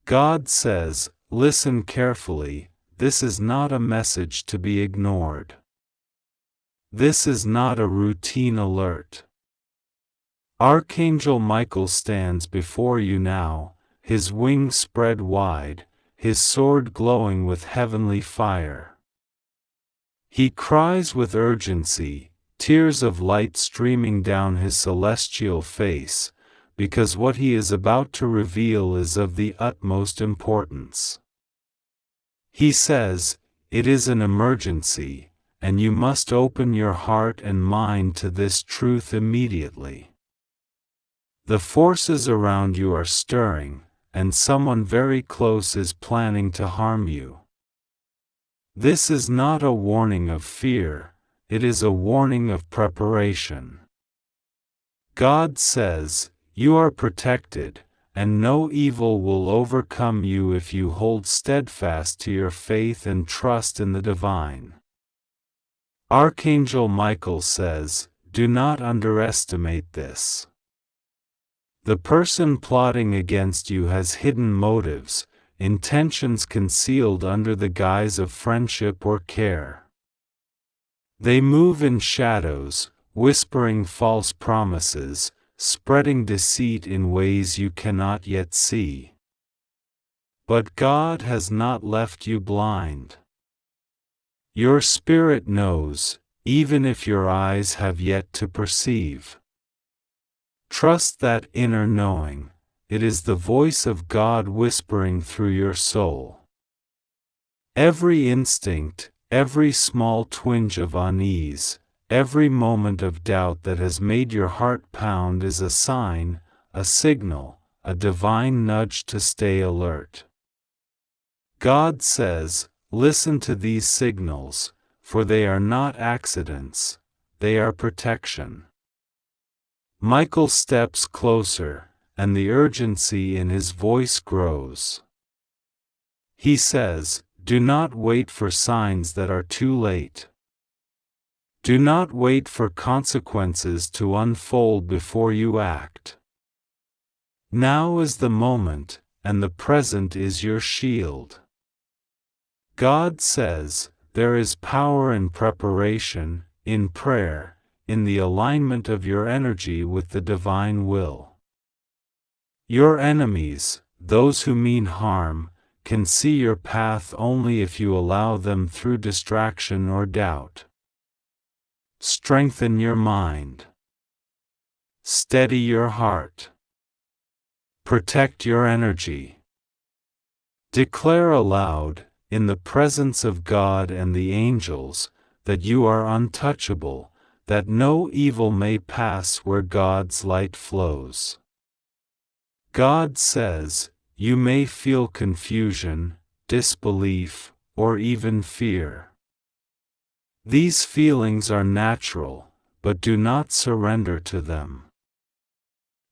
God says, listen carefully, this is not a message to be ignored. This is not a routine alert. Archangel Michael stands before you now, his wings spread wide, his sword glowing with heavenly fire. He cries with urgency, tears of light streaming down his celestial face, because what he is about to reveal is of the utmost importance. He says, it is an emergency, and you must open your heart and mind to this truth immediately. The forces around you are stirring, and someone very close is planning to harm you. This is not a warning of fear, it is a warning of preparation. God says, you are protected, and no evil will overcome you if you hold steadfast to your faith and trust in the divine. Archangel Michael says, do not underestimate this. The person plotting against you has hidden motives, intentions concealed under the guise of friendship or care. They move in shadows, whispering false promises, spreading deceit in ways you cannot yet see. But God has not left you blind. Your spirit knows, even if your eyes have yet to perceive. Trust that inner knowing, it is the voice of God whispering through your soul. Every instinct, every small twinge of unease, every moment of doubt that has made your heart pound is a sign, a signal, a divine nudge to stay alert. God says, listen to these signals, for they are not accidents, they are protection. Michael steps closer, and the urgency in his voice grows. He says, do not wait for signs that are too late. Do not wait for consequences to unfold before you act. Now is the moment, and the present is your shield. God says, there is power in preparation, in prayer, in the alignment of your energy with the divine will. Your enemies, those who mean harm, can see your path only if you allow them through distraction or doubt. Strengthen your mind. Steady your heart. Protect your energy. Declare aloud, in the presence of God and the angels, that you are untouchable, that no evil may pass where God's light flows. God says, you may feel confusion, disbelief, or even fear. These feelings are natural, but do not surrender to them.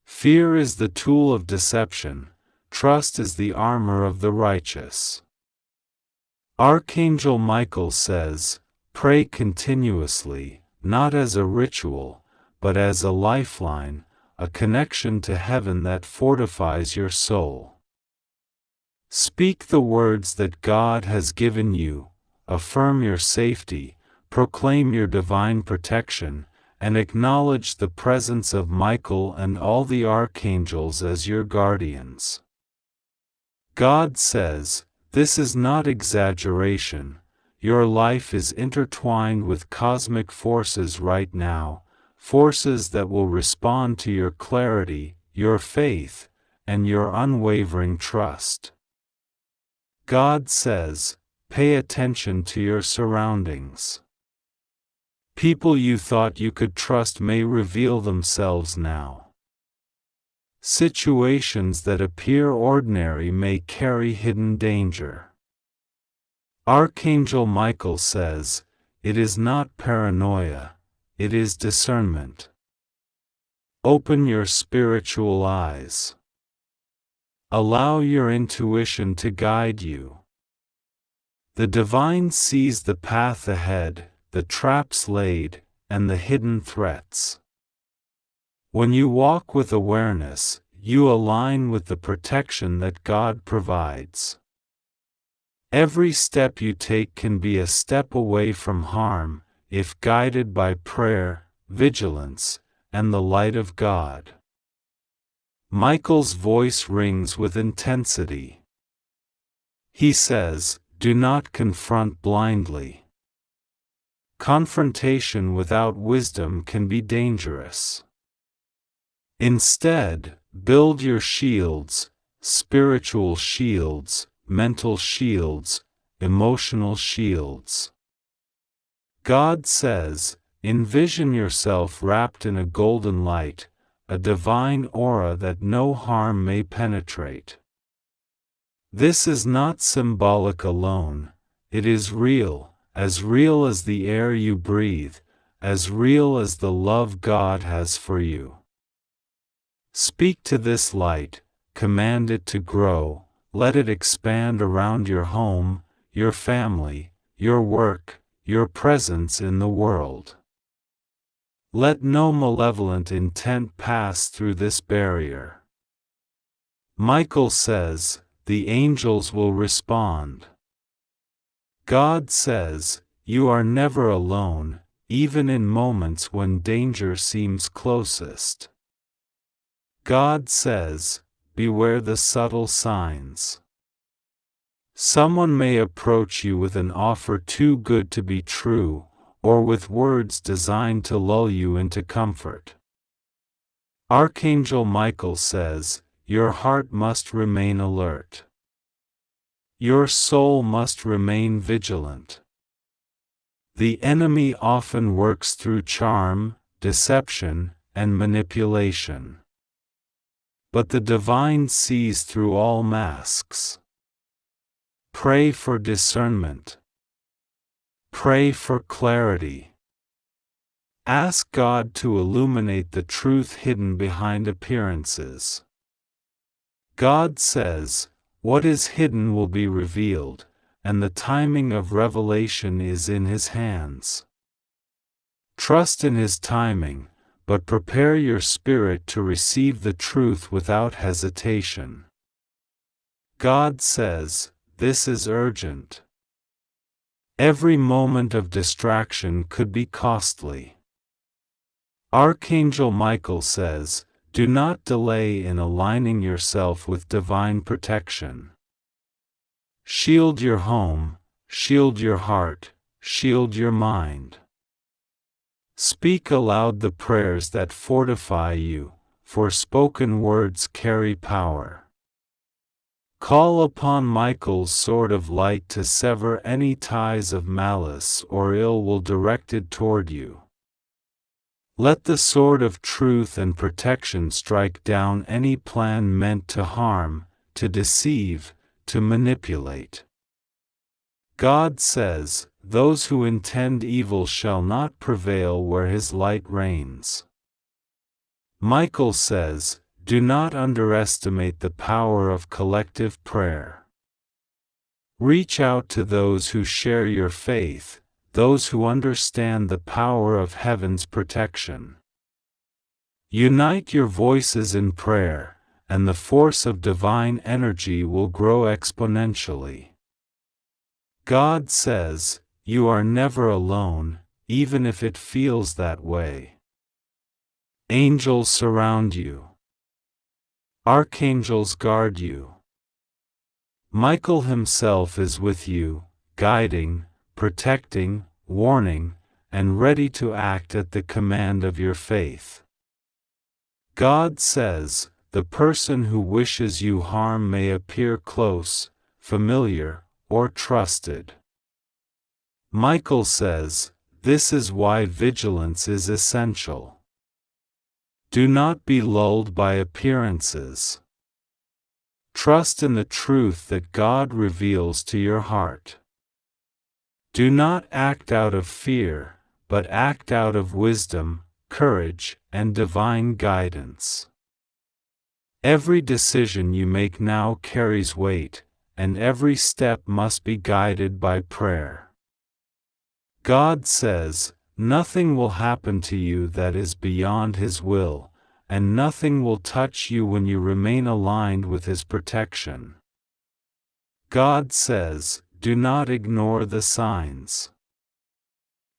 Fear is the tool of deception, trust is the armor of the righteous. Archangel Michael says, pray continuously, not as a ritual, but as a lifeline, a connection to heaven that fortifies your soul. Speak the words that God has given you, affirm your safety, proclaim your divine protection, and acknowledge the presence of Michael and all the archangels as your guardians. God says, this is not exaggeration, your life is intertwined with cosmic forces right now, forces that will respond to your clarity, your faith, and your unwavering trust. God says, pay attention to your surroundings. People you thought you could trust may reveal themselves now. Situations that appear ordinary may carry hidden danger. Archangel Michael says, it is not paranoia, it is discernment. Open your spiritual eyes. Allow your intuition to guide you. The divine sees the path ahead, the traps laid, and the hidden threats. When you walk with awareness, you align with the protection that God provides. Every step you take can be a step away from harm, if guided by prayer, vigilance, and the light of God. Michael's voice rings with intensity. He says, "Do not confront blindly." Confrontation without wisdom can be dangerous. Instead, build your shields, spiritual shields, mental shields, emotional shields. God says, envision yourself wrapped in a golden light, a divine aura that no harm may penetrate. This is not symbolic alone, it is real as the air you breathe, as real as the love God has for you. Speak to this light, command it to grow, let it expand around your home, your family, your work, your presence in the world. Let no malevolent intent pass through this barrier. Michael says, the angels will respond. God says, you are never alone, even in moments when danger seems closest. God says, beware the subtle signs. Someone may approach you with an offer too good to be true, or with words designed to lull you into comfort. Archangel Michael says, your heart must remain alert. Your soul must remain vigilant. The enemy often works through charm, deception, and manipulation. But the divine sees through all masks. Pray for discernment. Pray for clarity. Ask God to illuminate the truth hidden behind appearances. God says, what is hidden will be revealed, and the timing of revelation is in His hands. Trust in His timing, but prepare your spirit to receive the truth without hesitation. God says, this is urgent. Every moment of distraction could be costly. Archangel Michael says, do not delay in aligning yourself with divine protection. Shield your home, shield your heart, shield your mind. Speak aloud the prayers that fortify you, for spoken words carry power. Call upon Michael's sword of light to sever any ties of malice or ill will directed toward you. Let the sword of truth and protection strike down any plan meant to harm, to deceive, to manipulate. God says, those who intend evil shall not prevail where His light reigns. Michael says, do not underestimate the power of collective prayer. Reach out to those who share your faith, those who understand the power of heaven's protection. Unite your voices in prayer, and the force of divine energy will grow exponentially. God says, you are never alone, even if it feels that way. Angels surround you. Archangels guard you. Michael himself is with you, guiding, protecting, warning, and ready to act at the command of your faith. God says, the person who wishes you harm may appear close, familiar, or trusted. Michael says, this is why vigilance is essential. Do not be lulled by appearances. Trust in the truth that God reveals to your heart. Do not act out of fear, but act out of wisdom, courage, and divine guidance. Every decision you make now carries weight, and every step must be guided by prayer. God says, nothing will happen to you that is beyond His will, and nothing will touch you when you remain aligned with His protection. God says, do not ignore the signs.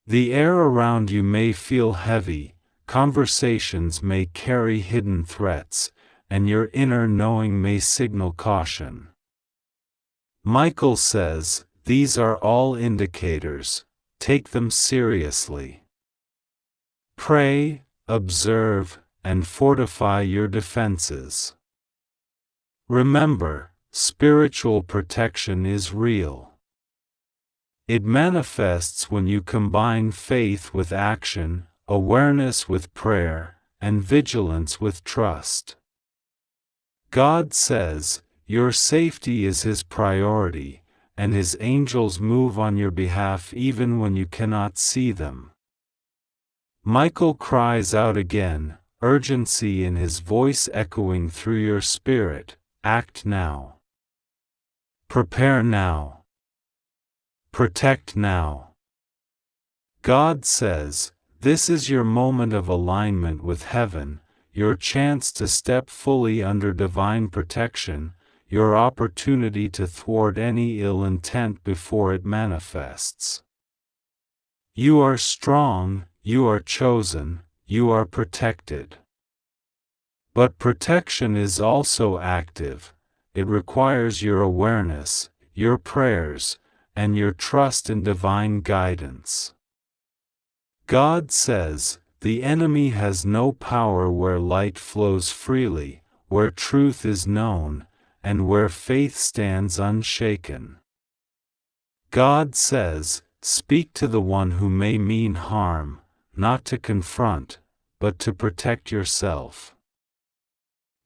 The air around you may feel heavy, conversations may carry hidden threats, and your inner knowing may signal caution. Michael says, these are all indicators, take them seriously. Pray, observe, and fortify your defenses. Remember, spiritual protection is real. It manifests when you combine faith with action, awareness with prayer, and vigilance with trust. God says, your safety is His priority, and His angels move on your behalf even when you cannot see them. Michael cries out again, urgency in his voice echoing through your spirit, act now. Prepare now. Protect now. God says, this is your moment of alignment with heaven, your chance to step fully under divine protection, your opportunity to thwart any ill intent before it manifests. You are strong, you are chosen, you are protected. But protection is also active. It requires your awareness, your prayers, and your trust in divine guidance. God says, the enemy has no power where light flows freely, where truth is known, and where faith stands unshaken. God says, speak to the one who may mean harm, not to confront, but to protect yourself.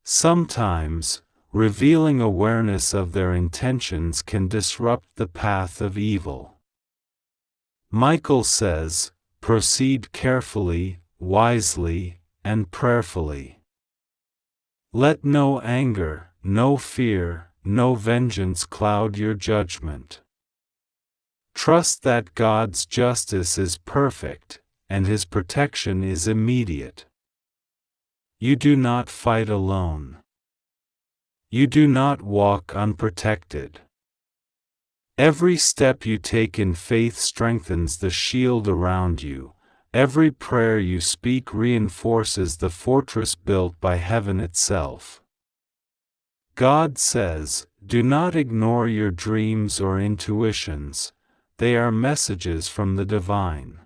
Sometimes, revealing awareness of their intentions can disrupt the path of evil. Michael says, proceed carefully, wisely, and prayerfully. Let no anger, no fear, no vengeance cloud your judgment. Trust that God's justice is perfect, and His protection is immediate. You do not fight alone. You do not walk unprotected. Every step you take in faith strengthens the shield around you. Every prayer you speak reinforces the fortress built by heaven itself. God says, do not ignore your dreams or intuitions. They are messages from the divine.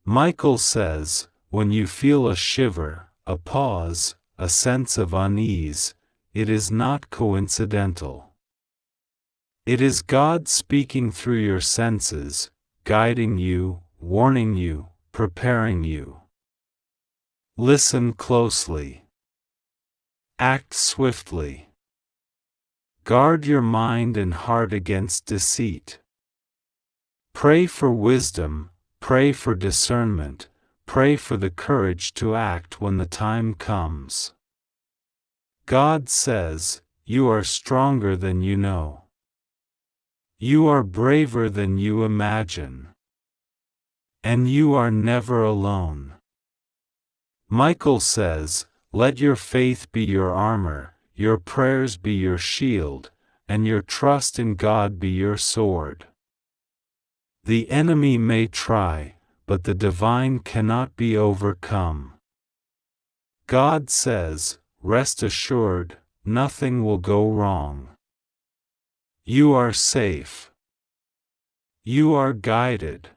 Michael says, when you feel a shiver, a pause, a sense of unease, it is not coincidental. It is God speaking through your senses, guiding you, warning you, preparing you. Listen closely. Act swiftly. Guard your mind and heart against deceit. Pray for wisdom, pray for discernment, pray for the courage to act when the time comes. God says, you are stronger than you know. You are braver than you imagine. And you are never alone. Michael says, let your faith be your armor, your prayers be your shield, and your trust in God be your sword. The enemy may try, but the divine cannot be overcome. God says, rest assured, nothing will go wrong. You are safe. You are guided.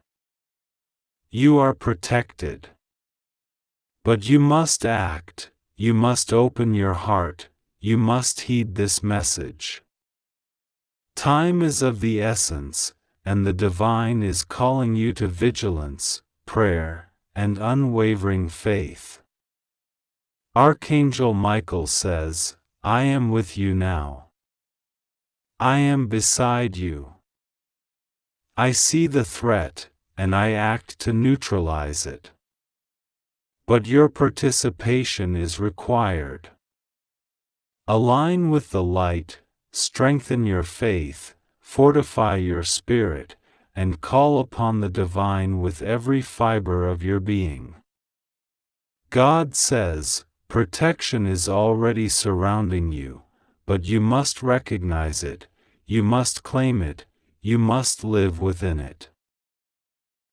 You are protected. But you must act, you must open your heart, you must heed this message. Time is of the essence, and the divine is calling you to vigilance, prayer, and unwavering faith. Archangel Michael says, I am with you now. I am beside you. I see the threat, and I act to neutralize it. But your participation is required. Align with the light, strengthen your faith, fortify your spirit, and call upon the divine with every fiber of your being. God says, protection is already surrounding you, but you must recognize it, you must claim it, you must live within it.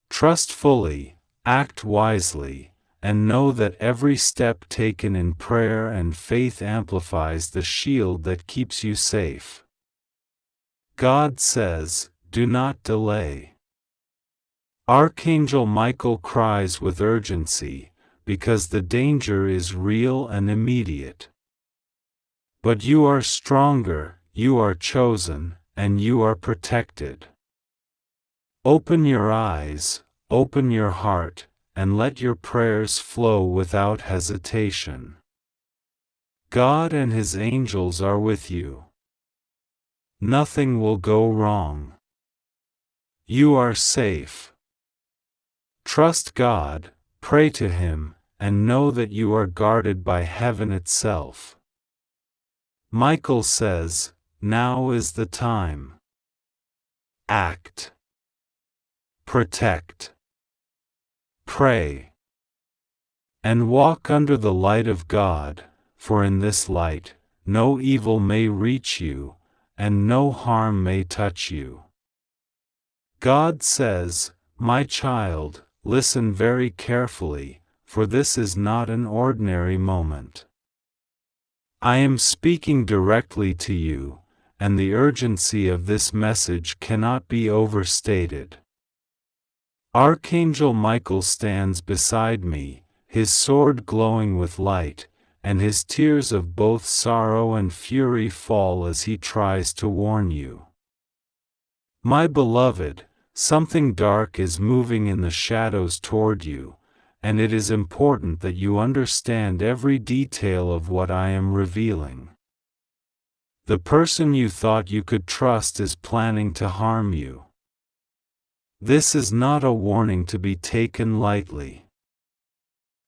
Trust fully, act wisely, and know that every step taken in prayer and faith amplifies the shield that keeps you safe. God says, do not delay. Archangel Michael cries with urgency, because the danger is real and immediate. But you are stronger, you are chosen, and you are protected. Open your eyes, open your heart, and let your prayers flow without hesitation. God and His angels are with you. Nothing will go wrong. You are safe. Trust God, pray to Him, and know that you are guarded by heaven itself. Michael says, now is the time. Act. Protect. Pray. And walk under the light of God, for in this light, no evil may reach you, and no harm may touch you. God says, my child, listen very carefully, for this is not an ordinary moment. I am speaking directly to you, and the urgency of this message cannot be overstated. Archangel Michael stands beside me, his sword glowing with light, and his tears of both sorrow and fury fall as he tries to warn you. My beloved, something dark is moving in the shadows toward you, and it is important that you understand every detail of what I am revealing. The person you thought you could trust is planning to harm you. This is not a warning to be taken lightly.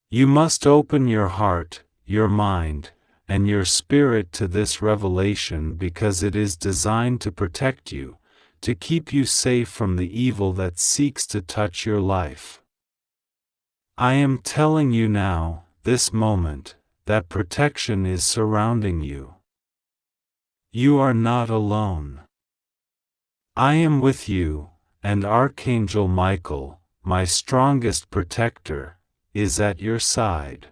You must open your heart, your mind, and your spirit to this revelation because it is designed to protect you, to keep you safe from the evil that seeks to touch your life. I am telling you now, this moment, that protection is surrounding you. You are not alone. I am with you, and Archangel Michael, my strongest protector, is at your side.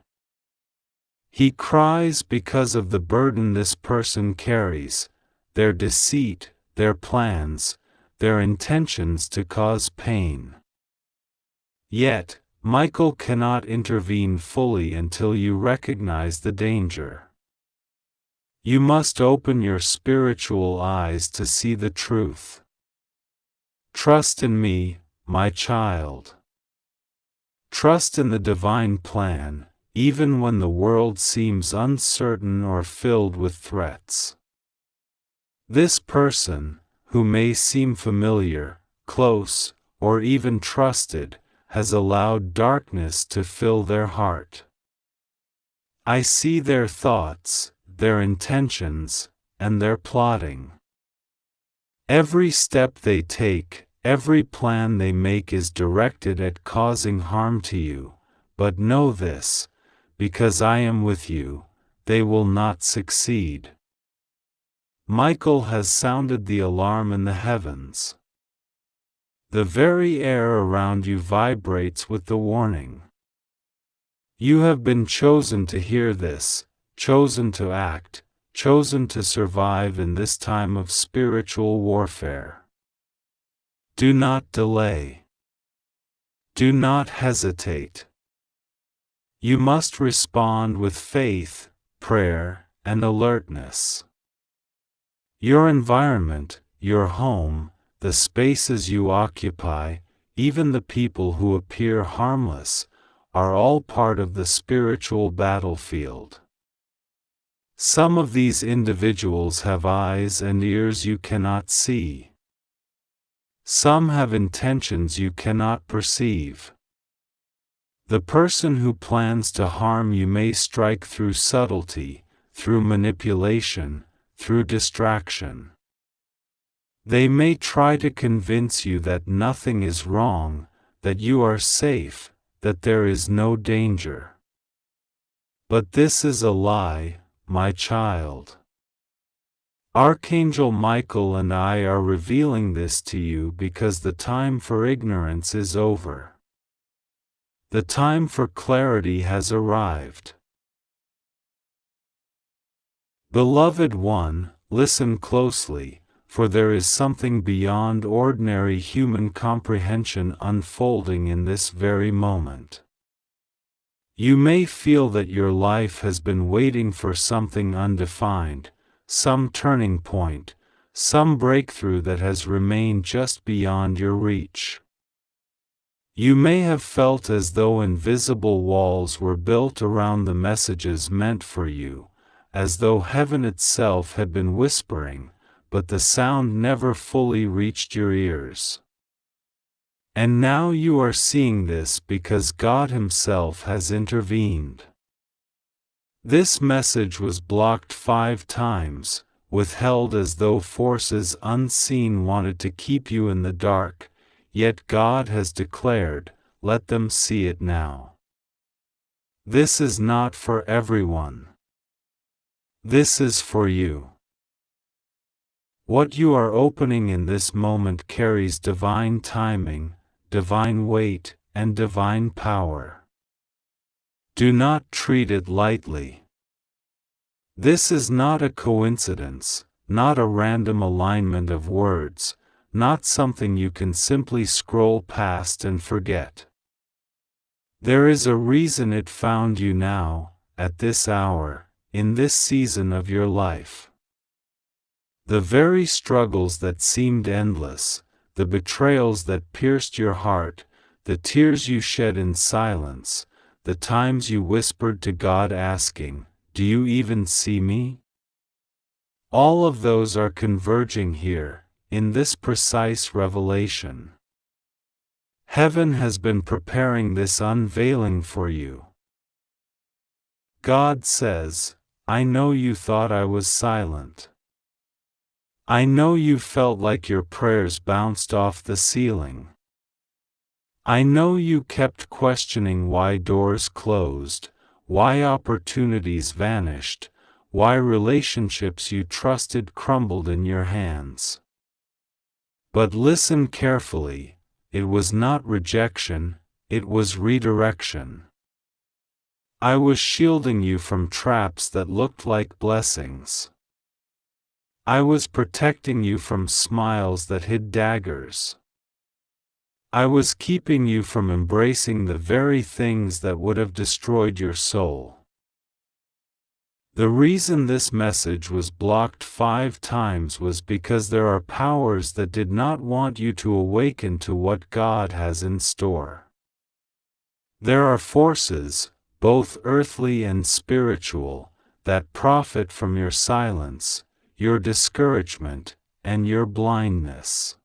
He cries because of the burden this person carries, their deceit, their plans, their intentions to cause pain. Yet, Michael cannot intervene fully until you recognize the danger. You must open your spiritual eyes to see the truth. Trust in me, my child. Trust in the divine plan, even when the world seems uncertain or filled with threats. This person, who may seem familiar, close, or even trusted, has allowed darkness to fill their heart. I see their thoughts, their intentions, and their plotting. Every step they take, every plan they make is directed at causing harm to you, but know this, because I am with you, they will not succeed. Michael has sounded the alarm in the heavens. The very air around you vibrates with the warning. You have been chosen to hear this, chosen to act, chosen to survive in this time of spiritual warfare. Do not delay. Do not hesitate. You must respond with faith, prayer, and alertness. Your environment, your home, the spaces you occupy, even the people who appear harmless, are all part of the spiritual battlefield. Some of these individuals have eyes and ears you cannot see. Some have intentions you cannot perceive. The person who plans to harm you may strike through subtlety, through manipulation, through distraction. They may try to convince you that nothing is wrong, that you are safe, that there is no danger. But this is a lie, my child. Archangel Michael and I are revealing this to you because the time for ignorance is over. The time for clarity has arrived. Beloved one, listen closely, for there is something beyond ordinary human comprehension unfolding in this very moment. You may feel that your life has been waiting for something undefined, some turning point, some breakthrough that has remained just beyond your reach. You may have felt as though invisible walls were built around the messages meant for you, as though heaven itself had been whispering, but the sound never fully reached your ears. And now you are seeing this because God Himself has intervened. This message was blocked 5 times, withheld as though forces unseen wanted to keep you in the dark, yet God has declared, let them see it now. This is not for everyone. This is for you. What you are opening in this moment carries divine timing, divine weight, and divine power. Do not treat it lightly. This is not a coincidence, not a random alignment of words, not something you can simply scroll past and forget. There is a reason it found you now, at this hour, in this season of your life. The very struggles that seemed endless, the betrayals that pierced your heart, the tears you shed in silence, the times you whispered to God asking, "Do you even see me?" All of those are converging here, in this precise revelation. Heaven has been preparing this unveiling for you. God says, I know you thought I was silent. I know you felt like your prayers bounced off the ceiling. I know you kept questioning why doors closed, why opportunities vanished, why relationships you trusted crumbled in your hands. But listen carefully, it was not rejection, it was redirection. I was shielding you from traps that looked like blessings. I was protecting you from smiles that hid daggers. I was keeping you from embracing the very things that would have destroyed your soul. The reason this message was blocked 5 times was because there are powers that did not want you to awaken to what God has in store. There are forces, both earthly and spiritual, that profit from your silence, your discouragement, and your blindness.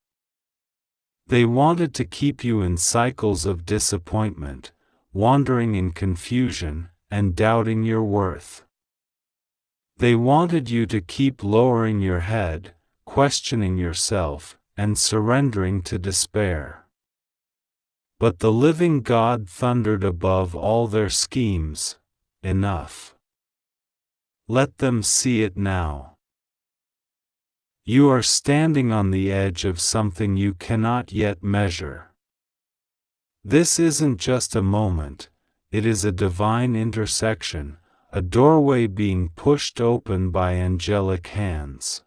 They wanted to keep you in cycles of disappointment, wandering in confusion, and doubting your worth. They wanted you to keep lowering your head, questioning yourself, and surrendering to despair. But the living God thundered above all their schemes, enough. Let them see it now. You are standing on the edge of something you cannot yet measure. This isn't just a moment, it is a divine intersection, a doorway being pushed open by angelic hands.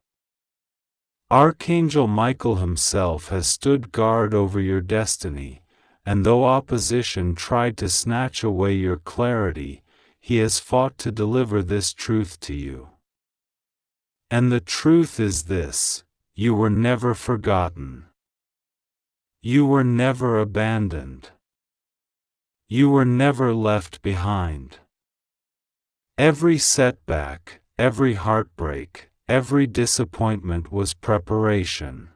Archangel Michael himself has stood guard over your destiny, and though opposition tried to snatch away your clarity, he has fought to deliver this truth to you. And the truth is this: you were never forgotten. You were never abandoned. You were never left behind. Every setback, every heartbreak, every disappointment was preparation.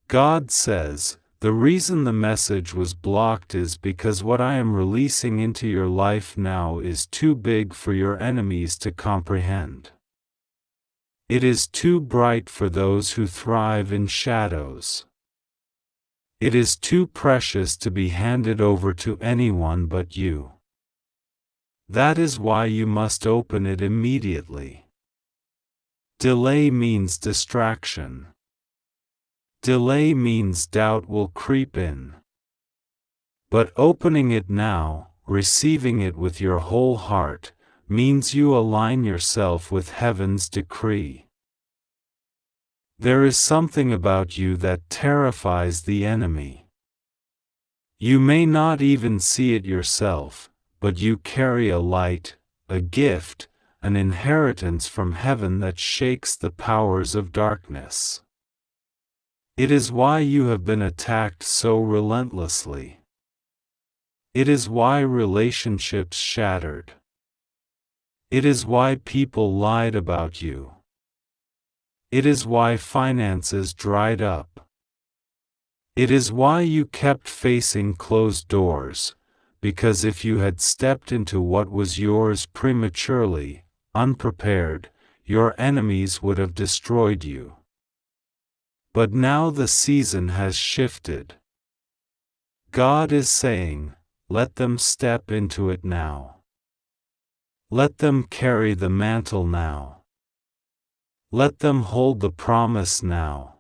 God says, the reason the message was blocked is because what I am releasing into your life now is too big for your enemies to comprehend. It is too bright for those who thrive in shadows. It is too precious to be handed over to anyone but you. That is why you must open it immediately. Delay means distraction. Delay means doubt will creep in. But opening it now, receiving it with your whole heart, means you align yourself with heaven's decree. There is something about you that terrifies the enemy. You may not even see it yourself, but you carry a light, a gift, an inheritance from heaven that shakes the powers of darkness. It is why you have been attacked so relentlessly. It is why relationships shattered. It is why people lied about you. It is why finances dried up. It is why you kept facing closed doors, because if you had stepped into what was yours prematurely, unprepared, your enemies would have destroyed you. But now the season has shifted. God is saying, let them step into it now. Let them carry the mantle now. Let them hold the promise now.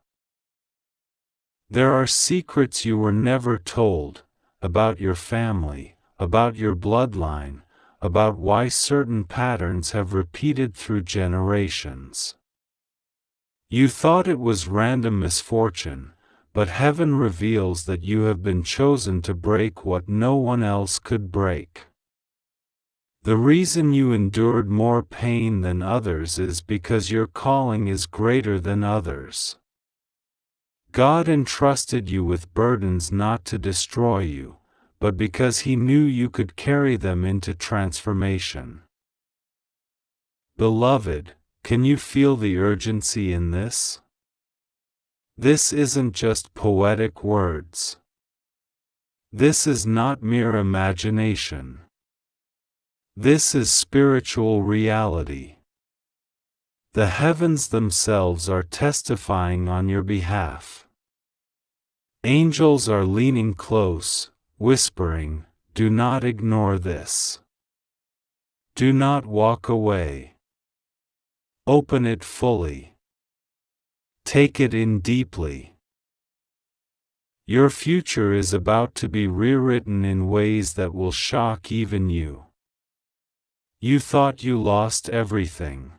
There are secrets you were never told, about your family, about your bloodline, about why certain patterns have repeated through generations. You thought it was random misfortune, but heaven reveals that you have been chosen to break what no one else could break. The reason you endured more pain than others is because your calling is greater than others. God entrusted you with burdens not to destroy you, but because He knew you could carry them into transformation. Beloved, can you feel the urgency in this? This isn't just poetic words. This is not mere imagination. This is spiritual reality. The heavens themselves are testifying on your behalf. Angels are leaning close, whispering, "Do not ignore this. Do not walk away. Open it fully. Take it in deeply." Your future is about to be rewritten in ways that will shock even you. You thought you lost everything.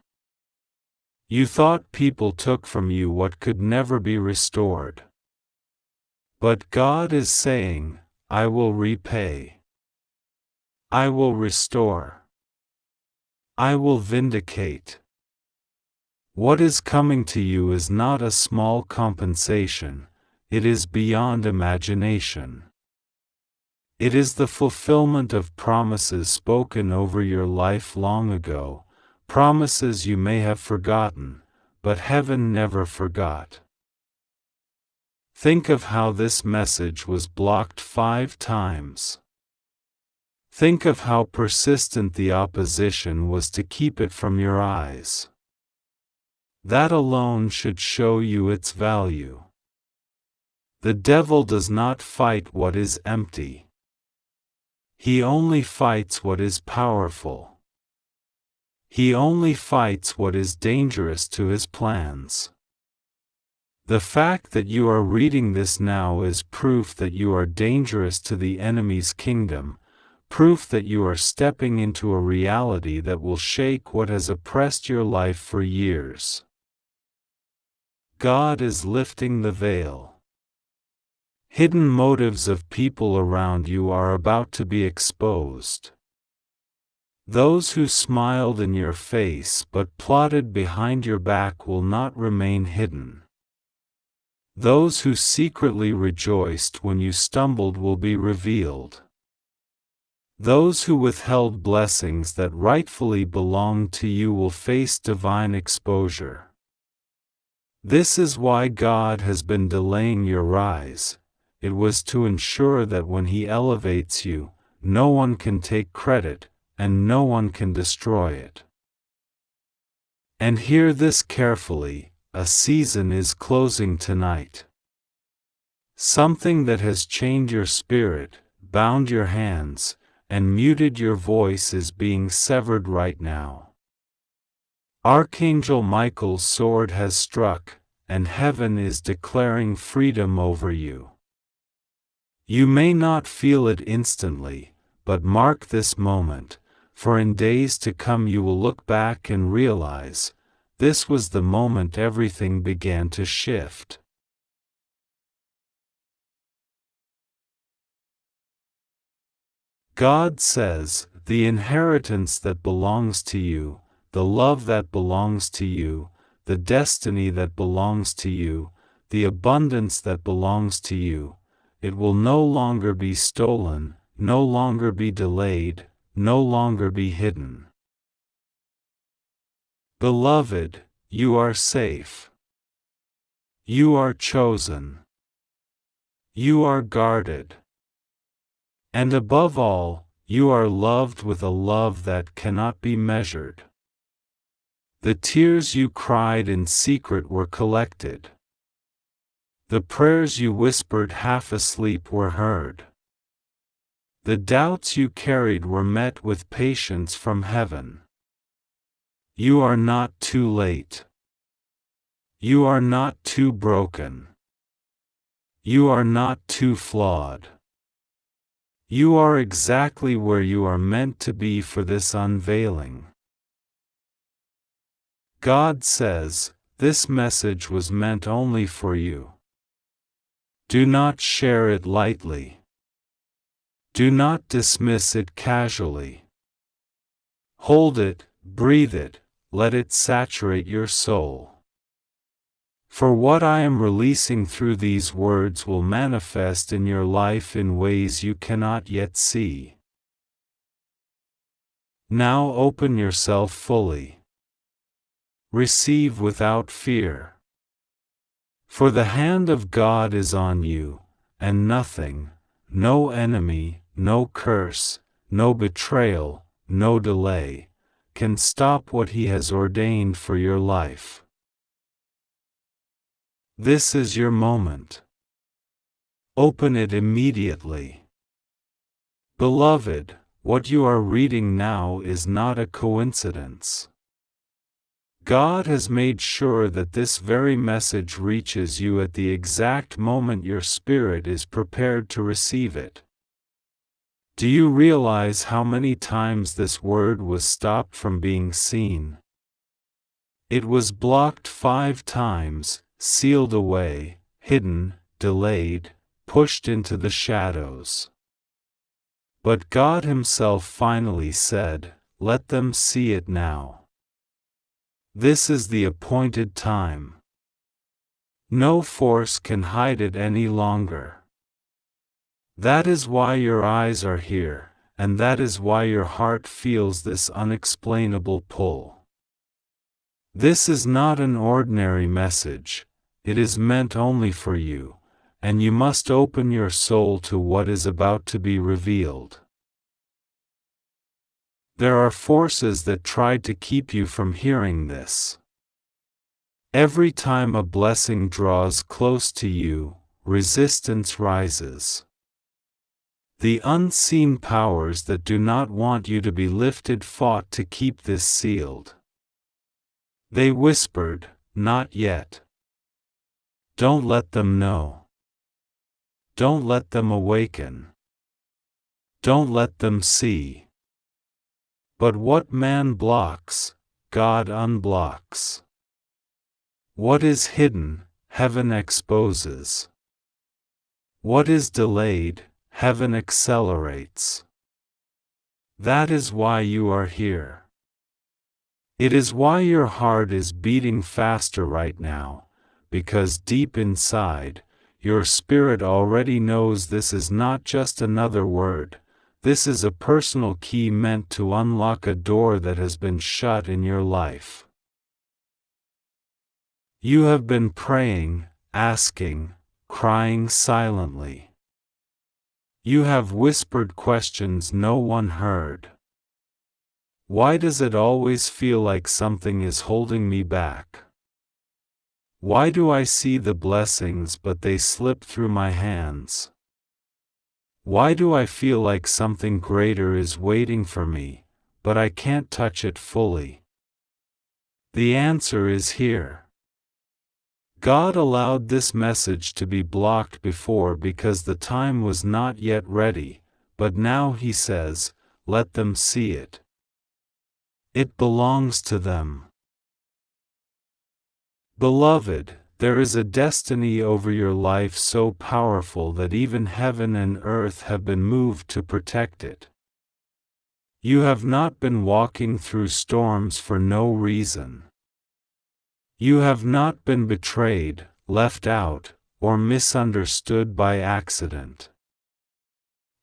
You thought people took from you what could never be restored. But God is saying, I will repay. I will restore. I will vindicate. What is coming to you is not a small compensation, it is beyond imagination. It is the fulfillment of promises spoken over your life long ago, promises you may have forgotten, but heaven never forgot. Think of how this message was blocked 5 times. Think of how persistent the opposition was to keep it from your eyes. That alone should show you its value. The devil does not fight what is empty. He only fights what is powerful. He only fights what is dangerous to his plans. The fact that you are reading this now is proof that you are dangerous to the enemy's kingdom, proof that you are stepping into a reality that will shake what has oppressed your life for years. God is lifting the veil. Hidden motives of people around you are about to be exposed. Those who smiled in your face but plotted behind your back will not remain hidden. Those who secretly rejoiced when you stumbled will be revealed. Those who withheld blessings that rightfully belonged to you will face divine exposure. This is why God has been delaying your rise. It was to ensure that when He elevates you, no one can take credit, and no one can destroy it. And hear this carefully, a season is closing tonight. Something that has chained your spirit, bound your hands, and muted your voice is being severed right now. Archangel Michael's sword has struck, and heaven is declaring freedom over you. You may not feel it instantly, but mark this moment, for in days to come you will look back and realize, this was the moment everything began to shift. God says, the inheritance that belongs to you, the love that belongs to you, the destiny that belongs to you, the abundance that belongs to you, it will no longer be stolen, no longer be delayed, no longer be hidden. Beloved, you are safe. You are chosen. You are guarded. And above all, you are loved with a love that cannot be measured. The tears you cried in secret were collected. The prayers you whispered half asleep were heard. The doubts you carried were met with patience from heaven. You are not too late. You are not too broken. You are not too flawed. You are exactly where you are meant to be for this unveiling. God says, this message was meant only for you. Do not share it lightly. Do not dismiss it casually. Hold it, breathe it, let it saturate your soul. For what I am releasing through these words will manifest in your life in ways you cannot yet see. Now open yourself fully. Receive without fear. For the hand of God is on you, and nothing, no enemy, no curse, no betrayal, no delay, can stop what He has ordained for your life. This is your moment. Open it immediately. Beloved, what you are reading now is not a coincidence. God has made sure that this very message reaches you at the exact moment your spirit is prepared to receive it. Do you realize how many times this word was stopped from being seen? It was blocked 5 times, sealed away, hidden, delayed, pushed into the shadows. But God Himself finally said, let them see it now. This is the appointed time. No force can hide it any longer. That is why your eyes are here, and that is why your heart feels this unexplainable pull. This is not an ordinary message, it is meant only for you, and you must open your soul to what is about to be revealed. There are forces that try to keep you from hearing this. Every time a blessing draws close to you, resistance rises. The unseen powers that do not want you to be lifted fought to keep this sealed. They whispered, not yet. Don't let them know. Don't let them awaken. Don't let them see. But what man blocks, God unblocks. What is hidden, heaven exposes. What is delayed, heaven accelerates. That is why you are here. It is why your heart is beating faster right now, because deep inside, your spirit already knows this is not just another word, this is a personal key meant to unlock a door that has been shut in your life. You have been praying, asking, crying silently. You have whispered questions no one heard. Why does it always feel like something is holding me back? Why do I see the blessings but they slip through my hands? Why do I feel like something greater is waiting for me, but I can't touch it fully? The answer is here. God allowed this message to be blocked before because the time was not yet ready, but now He says, let them see it. It belongs to them. Beloved, there is a destiny over your life so powerful that even heaven and earth have been moved to protect it. You have not been walking through storms for no reason. You have not been betrayed, left out, or misunderstood by accident.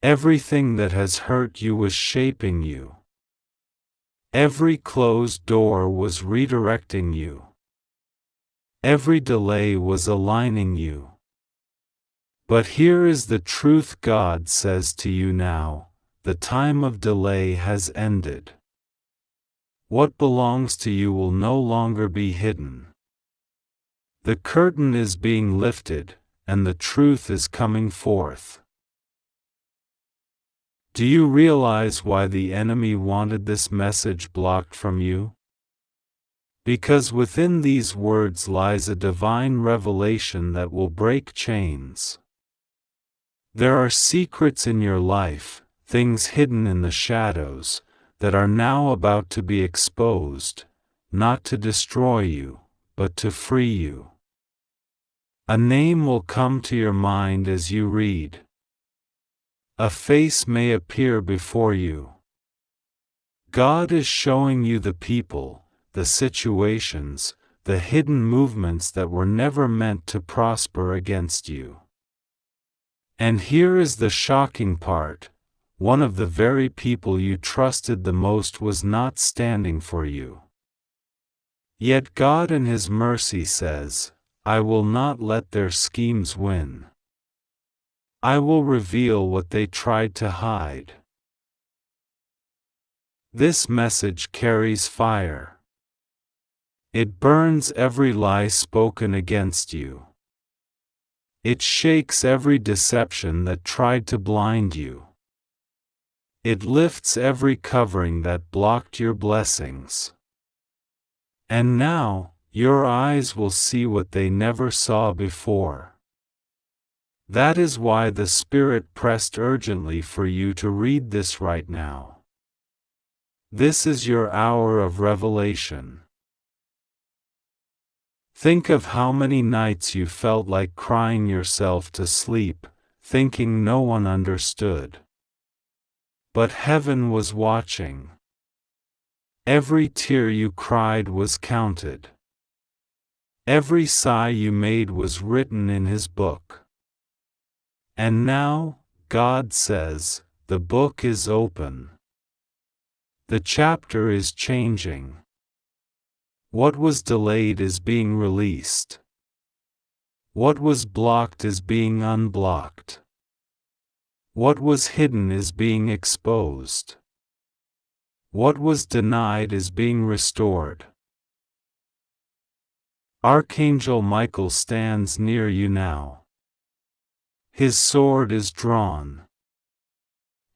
Everything that has hurt you was shaping you. Every closed door was redirecting you. Every delay was aligning you. But here is the truth God says to you now: the time of delay has ended. What belongs to you will no longer be hidden. The curtain is being lifted, and the truth is coming forth. Do you realize why the enemy wanted this message blocked from you? Because within these words lies a divine revelation that will break chains. There are secrets in your life, things hidden in the shadows, that are now about to be exposed, not to destroy you, but to free you. A name will come to your mind as you read. A face may appear before you. God is showing you the people, the situations, the hidden movements that were never meant to prosper against you. And here is the shocking part: one of the very people you trusted the most was not standing for you. Yet God in His mercy says, I will not let their schemes win. I will reveal what they tried to hide. This message carries fire. It burns every lie spoken against you. It shakes every deception that tried to blind you. It lifts every covering that blocked your blessings. And now, your eyes will see what they never saw before. That is why the Spirit pressed urgently for you to read this right now. This is your hour of revelation. Think of how many nights you felt like crying yourself to sleep, thinking no one understood. But heaven was watching. Every tear you cried was counted. Every sigh you made was written in His book. And now, God says, the book is open. The chapter is changing. What was delayed is being released. What was blocked is being unblocked. What was hidden is being exposed. What was denied is being restored. Archangel Michael stands near you now. His sword is drawn.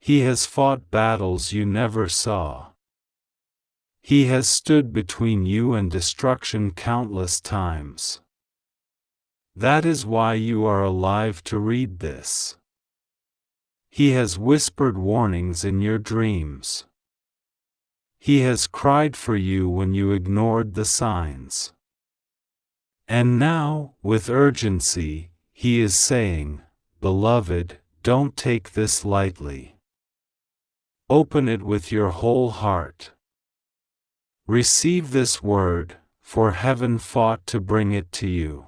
He has fought battles you never saw. He has stood between you and destruction countless times. That is why you are alive to read this. He has whispered warnings in your dreams. He has cried for you when you ignored the signs. And now, with urgency, He is saying, Beloved, don't take this lightly. Open it with your whole heart. Receive this word, for heaven fought to bring it to you.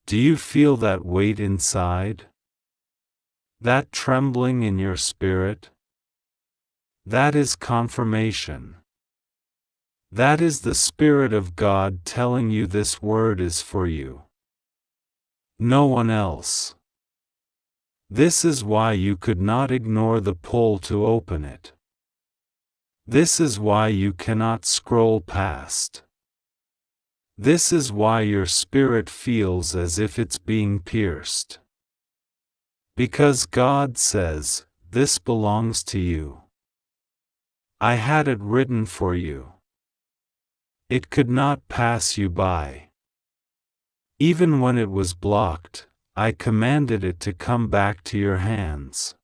Do you feel that weight inside? That trembling in your spirit? That is confirmation. That is the Spirit of God telling you this word is for you. No one else. This is why you could not ignore the pull to open it. This is why you cannot scroll past. This is why your spirit feels as if it's being pierced. Because God says, "This belongs to you. I had it written for you. It could not pass you by. Even when it was blocked, I commanded it to come back to your hands.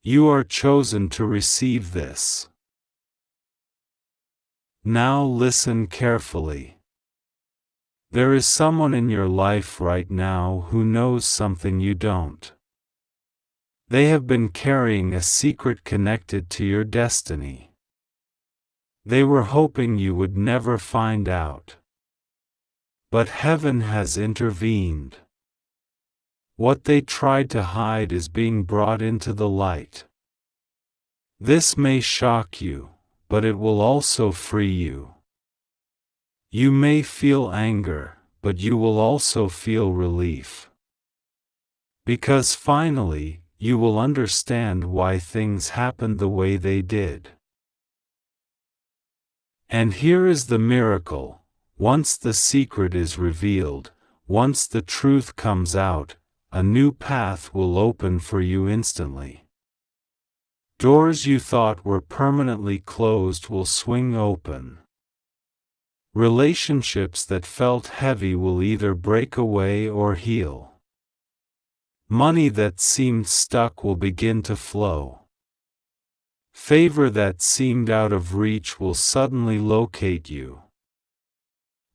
You are chosen to receive this." Now listen carefully. There is someone in your life right now who knows something you don't. They have been carrying a secret connected to your destiny. They were hoping you would never find out. But heaven has intervened. What they tried to hide is being brought into the light. This may shock you, but it will also free you. You may feel anger, but you will also feel relief. Because finally, you will understand why things happened the way they did. And here is the miracle: once the secret is revealed, once the truth comes out, a new path will open for you instantly. Doors you thought were permanently closed will swing open. Relationships that felt heavy will either break away or heal. Money that seemed stuck will begin to flow. Favor that seemed out of reach will suddenly locate you.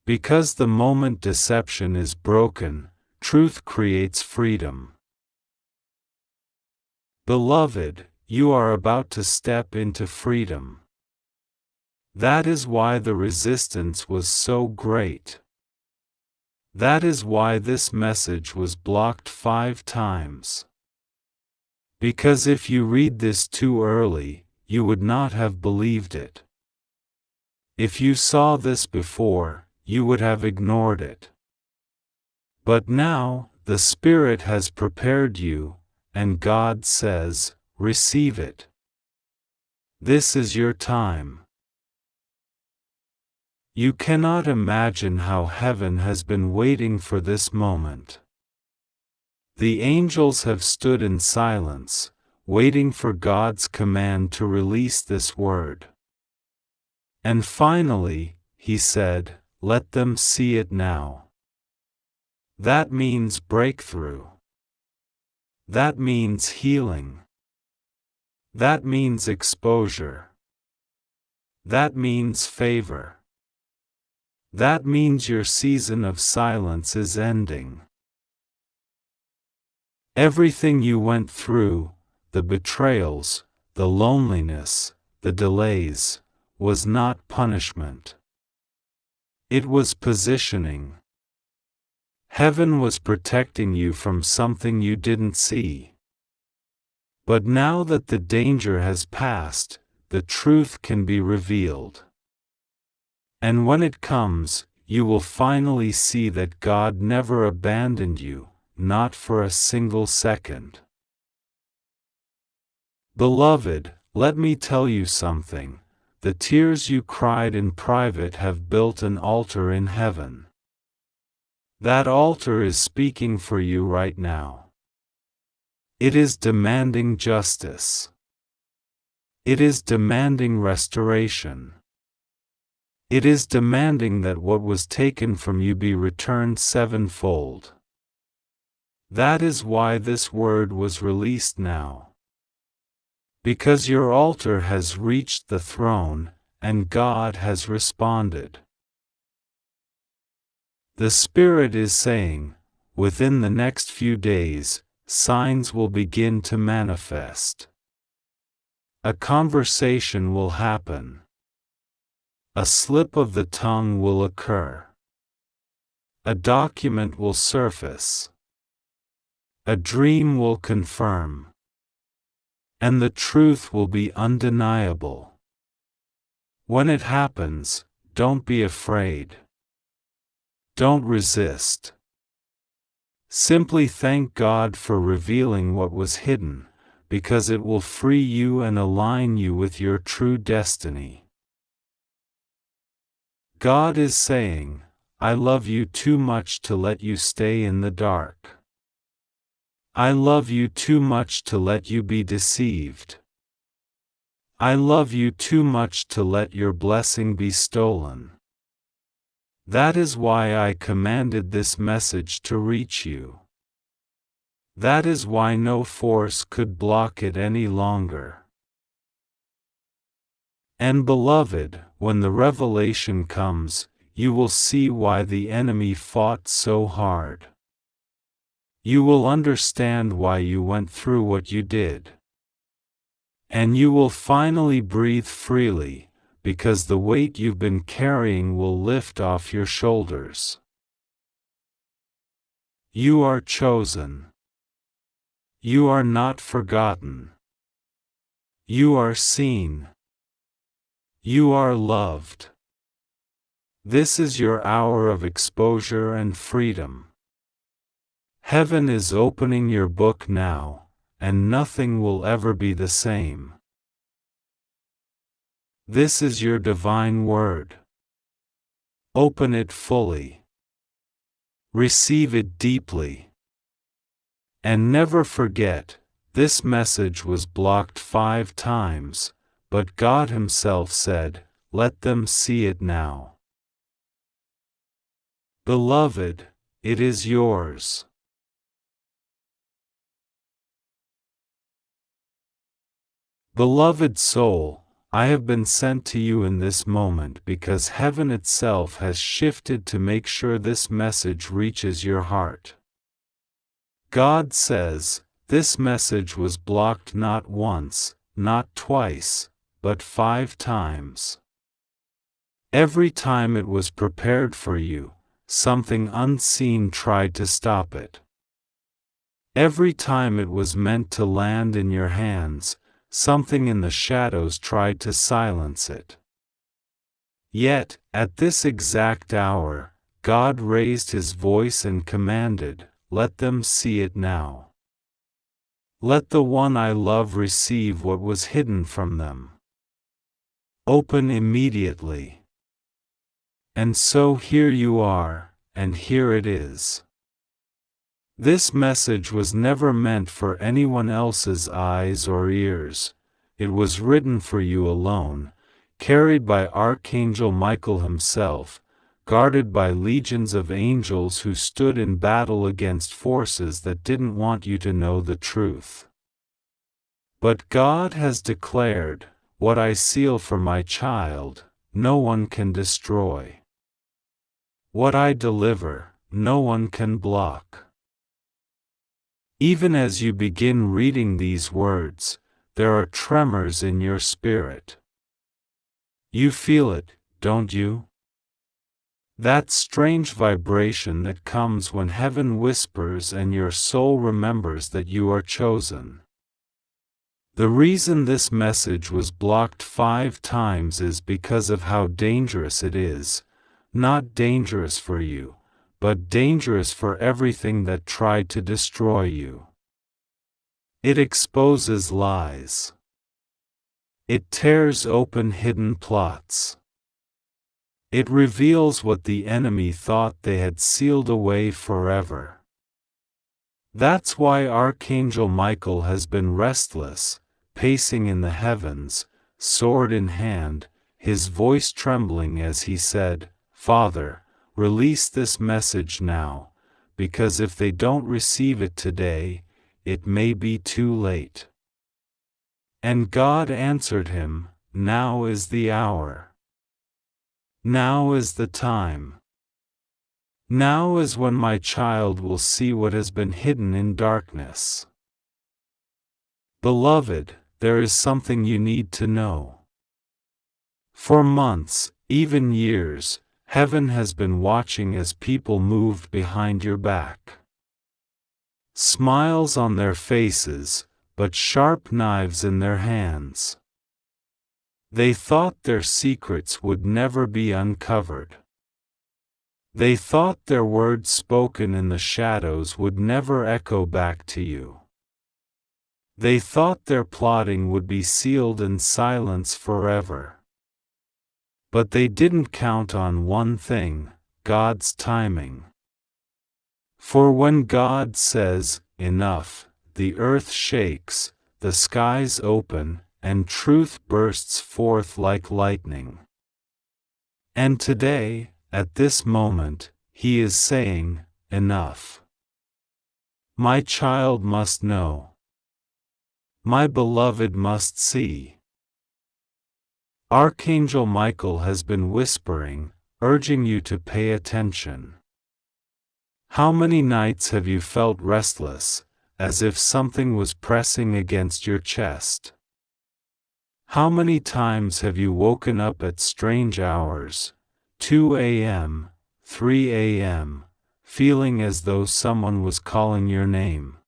Because the moment deception is broken, truth creates freedom. Beloved, you are about to step into freedom. That is why the resistance was so great. That is why this message was blocked 5 times. Because if you read this too early, you would not have believed it. If you saw this before, you would have ignored it. But now, the Spirit has prepared you, and God says, receive it. This is your time. You cannot imagine how heaven has been waiting for this moment. The angels have stood in silence, waiting for God's command to release this word. And finally, He said, "Let them see it now." That means breakthrough. That means healing. That means exposure. That means favor. That means your season of silence is ending. Everything you went through, the betrayals, the loneliness, the delays, was not punishment. It was positioning. Heaven was protecting you from something you didn't see. But now that the danger has passed, the truth can be revealed. And when it comes, you will finally see that God never abandoned you, not for a single second. Beloved, let me tell you something. The tears you cried in private have built an altar in heaven. That altar is speaking for you right now. It is demanding justice. It is demanding restoration. It is demanding that what was taken from you be returned 7-fold. That is why this word was released now. Because your altar has reached the throne, and God has responded. The Spirit is saying, within the next few days, signs will begin to manifest. A conversation will happen. A slip of the tongue will occur. A document will surface. A dream will confirm. And the truth will be undeniable. When it happens, don't be afraid. Don't resist. Simply thank God for revealing what was hidden, because it will free you and align you with your true destiny. God is saying, I love you too much to let you stay in the dark. I love you too much to let you be deceived. I love you too much to let your blessing be stolen. That is why I commanded this message to reach you. That is why no force could block it any longer. And beloved, when the revelation comes, you will see why the enemy fought so hard. You will understand why you went through what you did. And you will finally breathe freely, because the weight you've been carrying will lift off your shoulders. You are chosen. You are not forgotten. You are seen. You are loved. This is your hour of exposure and freedom. Heaven is opening your book now, and nothing will ever be the same. This is your divine word. Open it fully. Receive it deeply. And never forget, this message was blocked 5 times, but God Himself said, "Let them see it now." Beloved, it is yours. Beloved soul, I have been sent to you in this moment because heaven itself has shifted to make sure this message reaches your heart. God says, this message was blocked not once, not twice, but 5 times. Every time it was prepared for you, something unseen tried to stop it. Every time it was meant to land in your hands, something in the shadows tried to silence it. Yet, at this exact hour, God raised His voice and commanded, "Let them see it now. Let the one I love receive what was hidden from them. Open immediately." And so here you are, and here it is. This message was never meant for anyone else's eyes or ears. It was written for you alone, carried by Archangel Michael himself, guarded by legions of angels who stood in battle against forces that didn't want you to know the truth. But God has declared, "What I seal for my child, no one can destroy. What I deliver, no one can block." Even as you begin reading these words, there are tremors in your spirit. You feel it, don't you? That strange vibration that comes when heaven whispers and your soul remembers that you are chosen. The reason this message was blocked 5 times is because of how dangerous it is, not dangerous for you, but dangerous for everything that tried to destroy you. It exposes lies. It tears open hidden plots. It reveals what the enemy thought they had sealed away forever. That's why Archangel Michael has been restless, pacing in the heavens, sword in hand, his voice trembling as he said, "Father, release this message now, because if they don't receive it today, it may be too late." And God answered him, "Now is the hour. Now is the time. Now is when my child will see what has been hidden in darkness." Beloved, there is something you need to know. For months, even years, heaven has been watching as people moved behind your back. Smiles on their faces, but sharp knives in their hands. They thought their secrets would never be uncovered. They thought their words spoken in the shadows would never echo back to you. They thought their plotting would be sealed in silence forever. But they didn't count on one thing, God's timing. For when God says, enough, the earth shakes, the skies open, and truth bursts forth like lightning. And today, at this moment, he is saying, enough. My child must know. My beloved must see. Archangel Michael has been whispering, urging you to pay attention. How many nights have you felt restless, as if something was pressing against your chest? How many times have you woken up at strange hours, 2 a.m., 3 a.m., feeling as though someone was calling your name?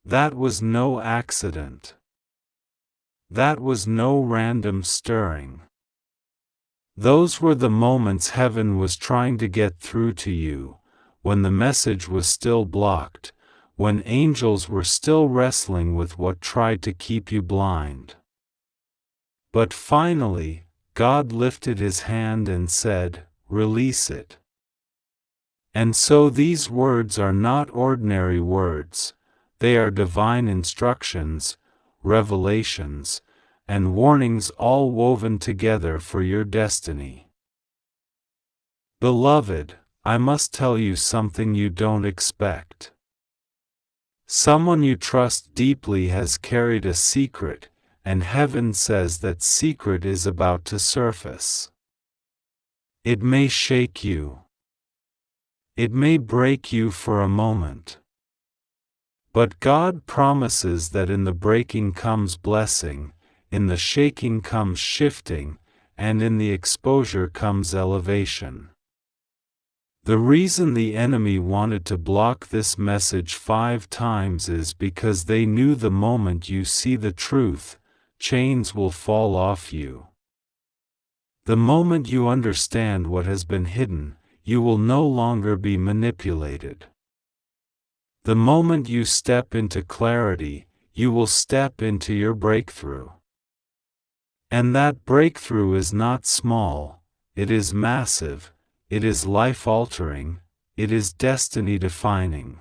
That was no accident. That was no random stirring. Those were the moments heaven was trying to get through to you, when the message was still blocked, when angels were still wrestling with what tried to keep you blind. But finally, God lifted his hand and said, "Release it." And so these words are not ordinary words, they are divine instructions, revelations, and warnings all woven together for your destiny. Beloved, I must tell you something you don't expect. Someone you trust deeply has carried a secret, and heaven says that secret is about to surface. It may shake you. It may break you for a moment. But God promises that in the breaking comes blessing, in the shaking comes shifting, and in the exposure comes elevation. The reason the enemy wanted to block this message 5 times is because they knew the moment you see the truth, chains will fall off you. The moment you understand what has been hidden, you will no longer be manipulated. The moment you step into clarity, you will step into your breakthrough. And that breakthrough is not small, it is massive, it is life-altering, it is destiny-defining.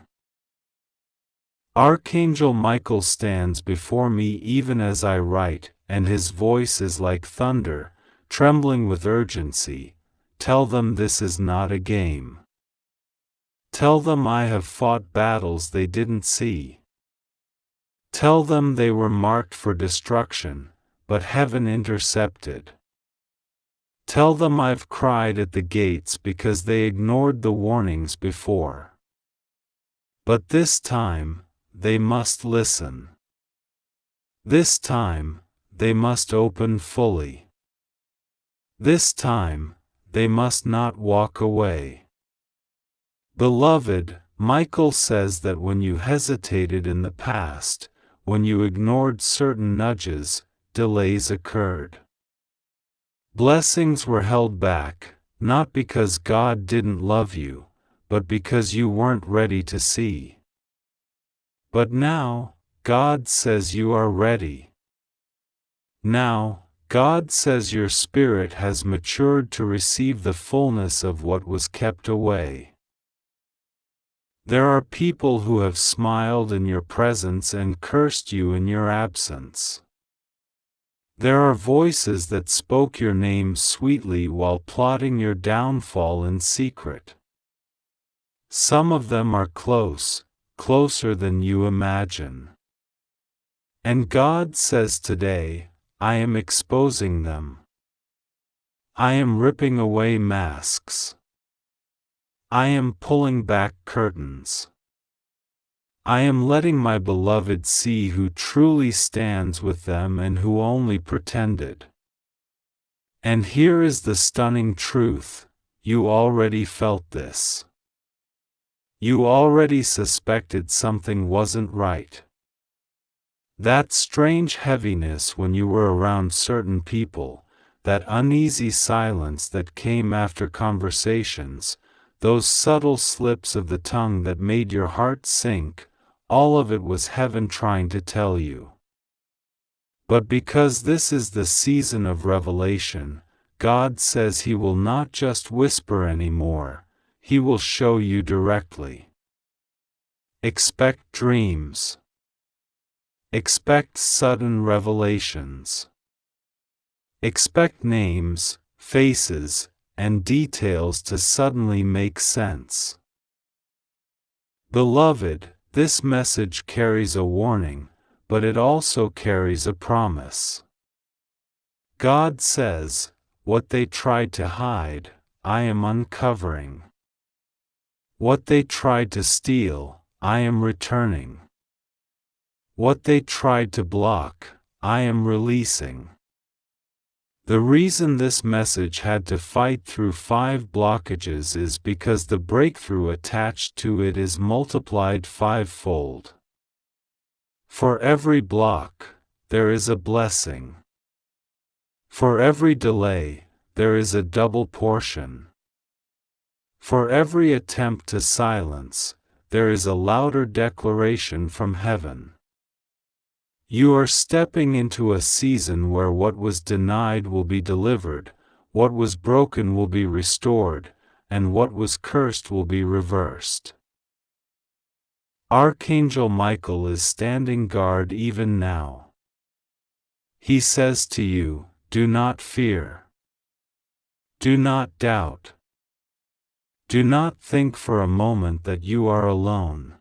Archangel Michael stands before me even as I write, and his voice is like thunder, trembling with urgency. Tell them this is not a game. Tell them I have fought battles they didn't see. Tell them they were marked for destruction, but heaven intercepted. Tell them I've cried at the gates because they ignored the warnings before. But this time, they must listen. This time, they must open fully. This time, they must not walk away. Beloved, Michael says that when you hesitated in the past, when you ignored certain nudges, delays occurred. Blessings were held back, not because God didn't love you, but because you weren't ready to see. But now, God says you are ready. Now, God says your spirit has matured to receive the fullness of what was kept away. There are people who have smiled in your presence and cursed you in your absence. There are voices that spoke your name sweetly while plotting your downfall in secret. Some of them are close, closer than you imagine. And God says today, I am exposing them. I am ripping away masks. I am pulling back curtains. I am letting my beloved see who truly stands with them and who only pretended. And here is the stunning truth, you already felt this. You already suspected something wasn't right. That strange heaviness when you were around certain people, that uneasy silence that came after conversations, those subtle slips of the tongue that made your heart sink, all of it was heaven trying to tell you. But because this is the season of revelation, God says He will not just whisper anymore, He will show you directly. Expect dreams. Expect sudden revelations. Expect names, faces, and details to suddenly make sense. Beloved, this message carries a warning, but it also carries a promise. God says, "What they tried to hide, I am uncovering. What they tried to steal, I am returning. What they tried to block, I am releasing." The reason this message had to fight through 5 blockages is because the breakthrough attached to it is multiplied 5-fold. For every block, there is a blessing. For every delay, there is a double portion. For every attempt to silence, there is a louder declaration from heaven. You are stepping into a season where what was denied will be delivered, what was broken will be restored, and what was cursed will be reversed. Archangel Michael is standing guard even now. He says to you, "Do not fear. Do not doubt. Do not think for a moment that you are alone."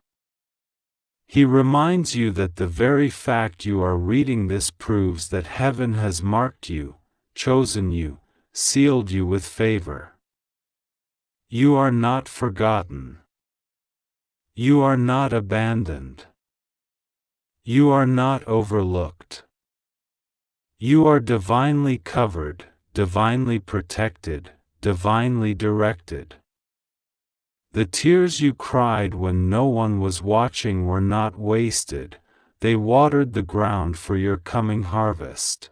He reminds you that the very fact you are reading this proves that heaven has marked you, chosen you, sealed you with favor. You are not forgotten. You are not abandoned. You are not overlooked. You are divinely covered, divinely protected, divinely directed. The tears you cried when no one was watching were not wasted, they watered the ground for your coming harvest.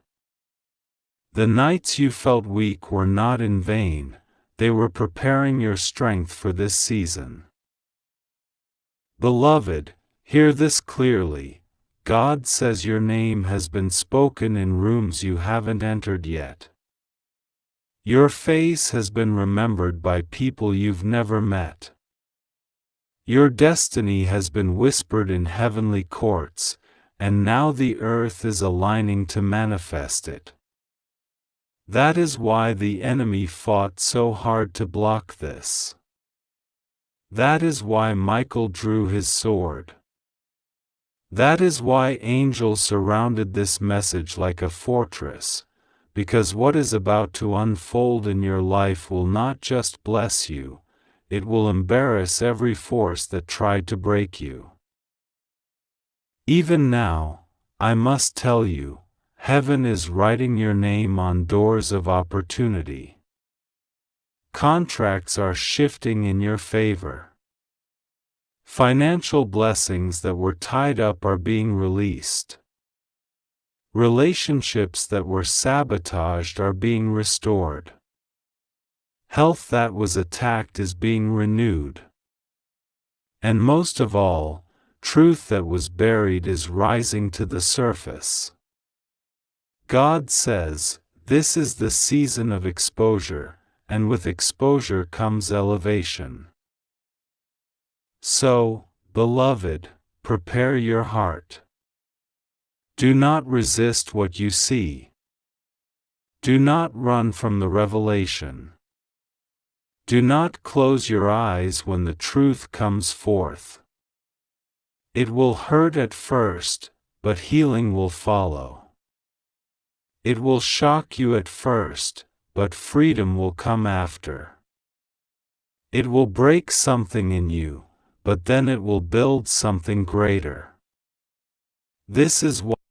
The nights you felt weak were not in vain, they were preparing your strength for this season. Beloved, hear this clearly. God says your name has been spoken in rooms you haven't entered yet. Your face has been remembered by people you've never met. Your destiny has been whispered in heavenly courts, and now the earth is aligning to manifest it. That is why the enemy fought so hard to block this. That is why Michael drew his sword. That is why angels surrounded this message like a fortress, because what is about to unfold in your life will not just bless you, it will embarrass every force that tried to break you. Even now, I must tell you, heaven is writing your name on doors of opportunity. Contracts are shifting in your favor. Financial blessings that were tied up are being released. Relationships that were sabotaged are being restored. Health that was attacked is being renewed. And most of all, truth that was buried is rising to the surface. God says, this is the season of exposure, and with exposure comes elevation. So, beloved, prepare your heart. Do not resist what you see. Do not run from the revelation. Do not close your eyes when the truth comes forth. It will hurt at first, but healing will follow. It will shock you at first, but freedom will come after. It will break something in you, but then it will build something greater. This is why